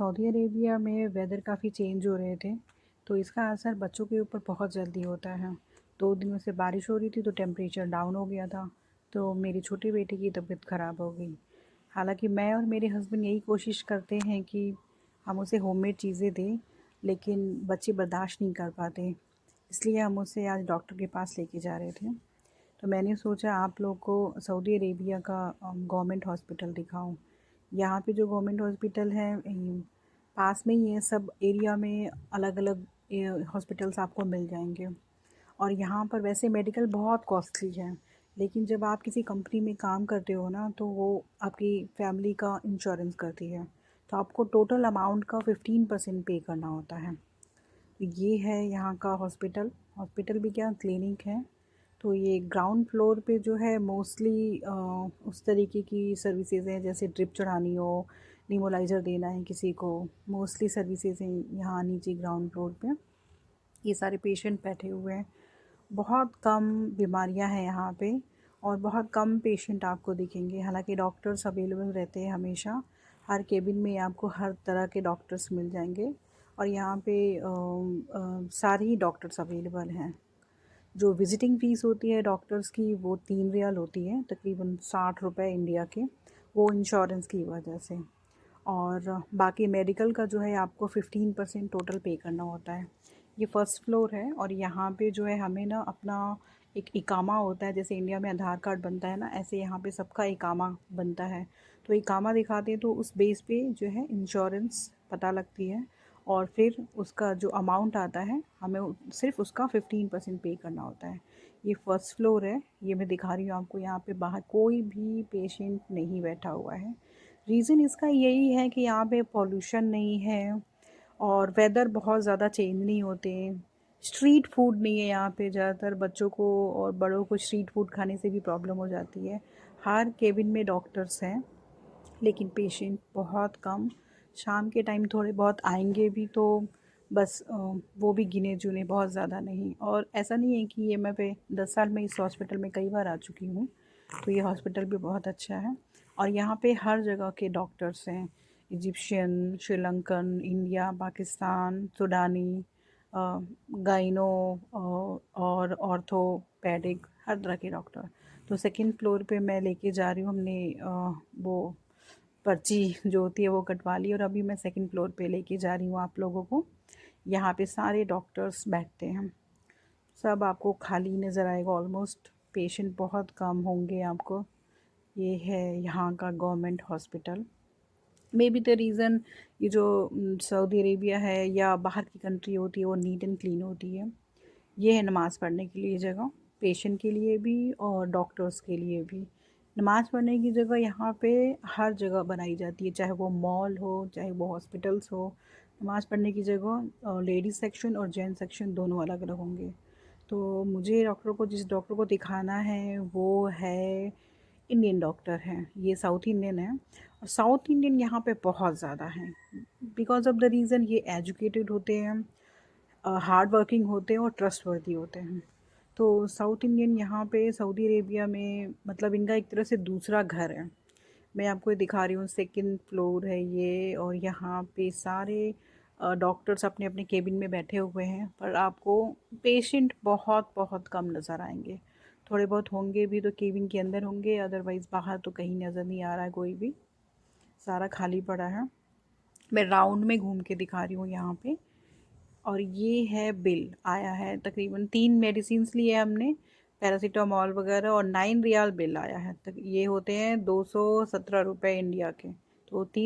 Saudi Arabia में weather काफ़ी change हो रहे थे, तो इसका असर बच्चों के ऊपर बहुत जल्दी होता है। 2 दिनों से बारिश हो रही थी तो टेम्परेचर डाउन हो गया था, तो मेरी छोटी बेटी की तबीयत ख़राब हो गई। हालांकि मैं और मेरे हस्बैंड यही कोशिश करते हैं कि हम उसे होममेड चीज़ें दें, लेकिन बच्चे बर्दाश्त नहीं कर पाते, इसलिए हम उसे आज डॉक्टर के पास लेके जा रहे थे। तो मैंने सोचा आप लोग को सऊदी अरेबिया का गवर्नमेंट हॉस्पिटल दिखाऊं। यहाँ पे जो गवर्नमेंट हॉस्पिटल है पास में ही है, सब एरिया में अलग अलग हॉस्पिटल्स आपको मिल जाएंगे। और यहाँ पर वैसे मेडिकल बहुत कॉस्टली है, लेकिन जब आप किसी कंपनी में काम करते हो ना, तो वो आपकी फैमिली का इंश्योरेंस करती है, तो आपको टोटल अमाउंट का 15% पे करना होता है। तो ये है यहाँ का हॉस्पिटल। हॉस्पिटल भी क्या, क्लिनिक है। तो ये ग्राउंड फ्लोर पे जो है मोस्टली उस तरीके की सर्विसेज हैं, जैसे ड्रिप चढ़ानी हो, नीमोलाइज़र देना है किसी को, मोस्टली सर्विसेज हैं यहाँ नीचे ग्राउंड फ्लोर पे। ये सारे पेशेंट बैठे हुए हैं। बहुत कम बीमारियां हैं यहाँ पे और बहुत कम पेशेंट आपको दिखेंगे। हालांकि डॉक्टर्स अवेलेबल रहते हैं हमेशा, हर केबिन में आपको हर तरह के डॉक्टर्स मिल जाएंगे। और यहाँ पे सारे ही डॉक्टर्स अवेलेबल हैं। जो विज़िटिंग फ़ीस होती है डॉक्टर्स की वो 3 रियाल होती है, तकरीबन 60 रुपये इंडिया के, वो इंश्योरेंस की वजह से। और बाकी मेडिकल का जो है आपको 15% टोटल पे करना होता है। ये फर्स्ट फ्लोर है और यहाँ पे जो है हमें ना अपना एक इकामा होता है, जैसे इंडिया में आधार कार्ड बनता है ना, ऐसे यहाँ पे सबका इकामा बनता है। तो इकामा दिखाते हैं तो उस बेस पे जो है इंश्योरेंस पता लगती है, और फिर उसका जो अमाउंट आता है हमें सिर्फ उसका 15% पे करना होता है। ये फर्स्ट फ्लोर है, ये मैं दिखा रही हूँ आपको। यहाँ पे बाहर कोई भी पेशेंट नहीं बैठा हुआ है। रीज़न इसका यही है कि यहाँ पे पॉल्यूशन नहीं है और वेदर बहुत ज़्यादा चेंज नहीं होते। स्ट्रीट फूड नहीं है यहाँ पे। ज़्यादातर बच्चों को और बड़ों को स्ट्रीट फूड खाने से भी प्रॉब्लम हो जाती है। हर केबिन में डॉक्टर्स हैं, लेकिन पेशेंट बहुत कम। शाम के टाइम थोड़े बहुत आएंगे भी तो बस वो भी गिने चुने, बहुत ज़्यादा नहीं। और ऐसा नहीं है कि ये मैं 10 साल में इस हॉस्पिटल में कई बार आ चुकी हूँ, तो ये हॉस्पिटल भी बहुत अच्छा है। और यहाँ पे हर जगह के डॉक्टर्स हैं, इजिप्शियन, श्रीलंकन, इंडिया, पाकिस्तान, सुडानी, गाइनो और ऑर्थोपेडिक, हर तरह के डॉक्टर। तो सेकंड फ्लोर पे मैं लेके जा रही हूँ। हमने वो पर्ची जो होती है वो कटवा ली और अभी मैं सेकंड फ्लोर पे लेके जा रही हूँ आप लोगों को। यहाँ पे सारे डॉक्टर्स बैठते हैं, सब आपको खाली नज़र आएगा ऑलमोस्ट। पेशेंट बहुत कम होंगे आपको। ये है यहाँ का government hospital. May be the reason ये जो सऊदी अरेबिया है या बाहर की कंट्री होती है वो नीट एंड क्लीन होती है। ये है नमाज़ पढ़ने के लिए जगह, पेशेंट के लिए भी और डॉक्टर्स के लिए भी। नमाज़ पढ़ने की जगह यहाँ पे हर जगह बनाई जाती है, चाहे वो मॉल हो चाहे वो हॉस्पिटल्स हो। नमाज़ पढ़ने की जगह लेडीज़ सेक्शन और जेंट्स सेक्शन दोनों अलग अलग होंगे। तो मुझे डॉक्टर को, जिस डॉक्टर को दिखाना है वो है इंडियन डॉक्टर हैं, ये साउथ इंडियन है। और साउथ इंडियन यहाँ पे बहुत ज़्यादा हैं, बिकॉज ऑफ द रीज़न ये एजुकेटेड होते हैं, हार्ड वर्किंग होते हैं और ट्रस्टवर्दी होते हैं। तो साउथ इंडियन यहाँ पे सऊदी अरेबिया में मतलब इनका एक तरह से दूसरा घर है। मैं आपको ये दिखा रही हूँ, सेकंड फ्लोर है ये, और यहाँ पे सारे डॉक्टर्स अपने अपने केबिन में बैठे हुए हैं, पर आपको पेशेंट बहुत बहुत कम नज़र आएंगे। थोड़े बहुत होंगे भी तो केबिन के अंदर होंगे, अदरवाइज़ बाहर तो कहीं नज़र नहीं आ रहा है कोई भी, सारा खाली पड़ा है। मैं राउंड में घूम के दिखा रही हूँ यहाँ पे। और ये है बिल आया है, तकरीबन 3 मेडिसिन्स लिए हमने, पैरासीटामॉल वगैरह, और 9 रियाल बिल आया है। तक ये होते हैं 217 रुपये इंडिया के। तो 3